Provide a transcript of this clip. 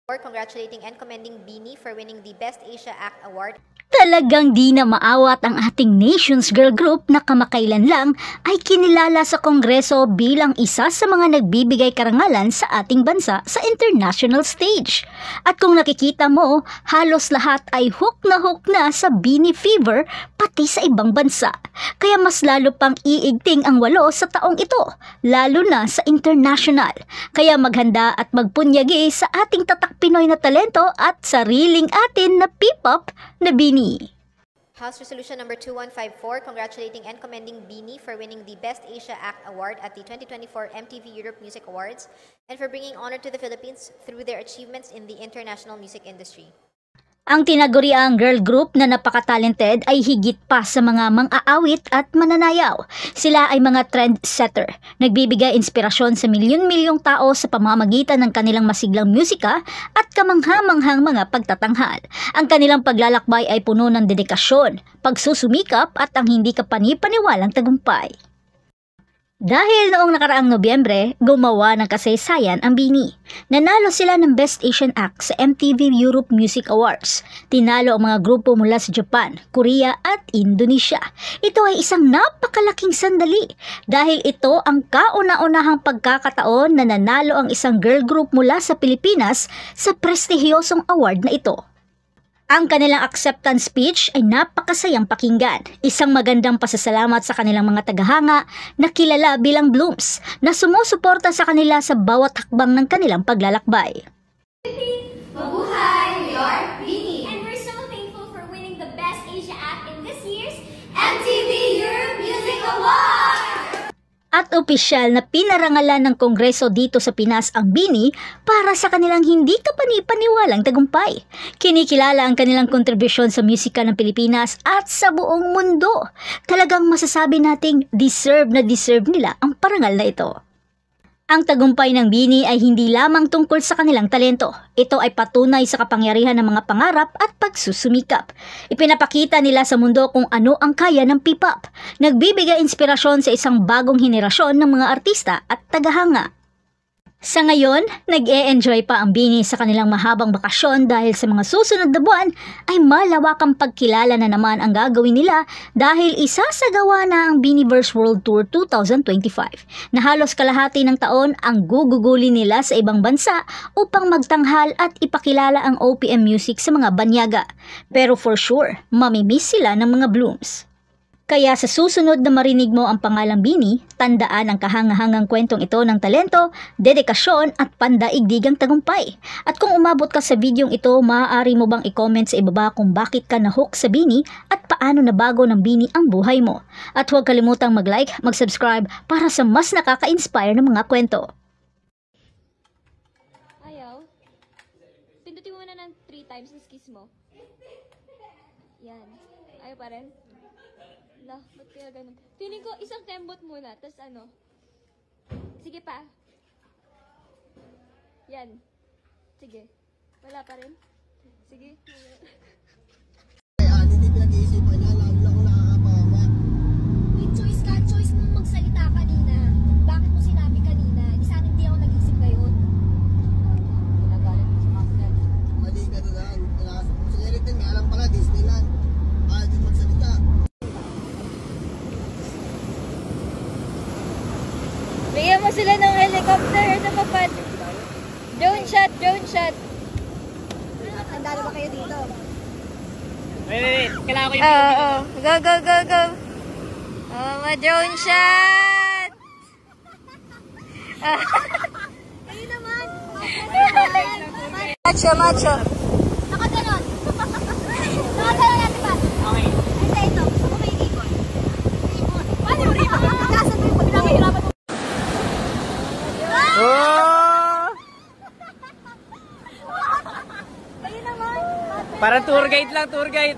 Congratulating and commending Beanie for winning the Best Asia Act Award. Talagang di na maawat ang ating Nations Girl Group na kamakailan lang ay kinilala sa Kongreso bilang isa sa mga nagbibigay karangalan sa ating bansa sa international stage. At kung nakikita mo, halos lahat ay hook na sa Beanie Fever pati sa ibang bansa. Kaya mas lalo pang iigting ang 8 sa taong ito, lalo na sa international. Kaya maghanda at magpunyagi sa ating tatak Pinoy na talento at sariling atin na P-pop na Beanie. House Resolution number 2154, congratulating and commending Beanie for winning the Best Asia Act Award at the 2024 MTV Europe Music Awards and for bringing honor to the Philippines through their achievements in the international music industry. Ang tinaguriang girl group na napaka-talented ay higit pa sa mga mang-aawit at mananayaw. Sila ay mga trendsetter, nagbibigay inspirasyon sa milyon-milyong tao sa pamamagitan ng kanilang masiglang musika at kamangha-manghang mga pagtatanghal. Ang kanilang paglalakbay ay puno ng dedikasyon, pagsusumikap at ang hindi kapani-paniwalang tagumpay. Dahil noong nakaraang Nobyembre, gumawa ng kasaysayan ang Beanie. Nanalo sila ng Best Asian Act sa MTV Europe Music Awards. Tinalo ang mga grupo mula sa Japan, Korea at Indonesia. Ito ay isang napakalaking sandali dahil ito ang kauna-unahang pagkakataon na nanalo ang isang girl group mula sa Pilipinas sa prestihiyosong award na ito. Ang kanilang acceptance speech ay napakasayang pakinggan. Isang magandang pasasalamat sa kanilang mga tagahanga na kilala bilang Blooms na sumusuporta sa kanila sa bawat hakbang ng kanilang paglalakbay. Mabuhay! We are Beanie! And we're so thankful for winning the Best Asia Act in this year's MTV Europe Music Awards! At opisyal na pinarangalan ng Kongreso dito sa Pinas ang Beanie para sa kanilang hindi kapani-paniwalang tagumpay. Kinikilala ang kanilang kontribusyon sa musika ng Pilipinas at sa buong mundo. Talagang masasabi nating deserve nila ang parangal na ito. Ang tagumpay ng Beanie ay hindi lamang tungkol sa kanilang talento. Ito ay patunay sa kapangyarihan ng mga pangarap at pagsusumikap. Ipinapakita nila sa mundo kung ano ang kaya ng P-pop. Nagbibigay inspirasyon sa isang bagong henerasyon ng mga artista at tagahanga. Sa ngayon, nag-e-enjoy pa ang Beanie sa kanilang mahabang bakasyon dahil sa mga susunod na buwan ay malawakang pagkilala na naman ang gagawin nila dahil isasagawa na ang Beanieverse World Tour 2025 na halos kalahati ng taon ang gugugulin nila sa ibang bansa upang magtanghal at ipakilala ang OPM music sa mga banyaga. Pero for sure, mamimiss sila ng mga Blooms. Kaya sa susunod na marinig mo ang pangalang Beanie, tandaan ang kahangahangang kwentong ito ng talento, dedikasyon at pandaigdigang tagumpay. At kung umabot ka sa videong ito, maaari mo bang i-comment sa ibaba kung bakit ka na-hook sa Beanie at paano nabago ng Beanie ang buhay mo. At huwag kalimutang mag-like, mag-subscribe para sa mas nakaka-inspire na mga kwento. Ayaw. Pindutin mo na ng 3 times yung kiss mo. Yan. Ayaw pa rin. Lah, ba't kaya ganun? Feeling ko isang tembot muna, tas ano. Sige pa. Yan. Sige. Wala pa rin. Sige. Hindi pinag-iisipan niya, lalo lang kung nakakapawa. May choice ka. Choice mo magsalita kanina. Bakit mo sinabi kanina? Sana hindi ako nag-isip ngayon. Nagalit mo sa Maxnet. Mali ka na lang. Kung sa Eric din, nga lang pala, Disneyland. Bakit din magsalita? Bigyan mo sila ng helicopter sa papad. Drone shot, drone shot. Handa na ba kayo dito? Wait. Kailangan ko yung Oo. Go. Ma-drone shot! Kayo naman! Macho. Nakaganon! Nakaganon natin ba? Okay. Hindi, ito. Gusto ko may ibon. Ibon. Paano yung ibon? Pagkasan mo yung pagkakahirapan mo. Parang tour guide lang, tour guide.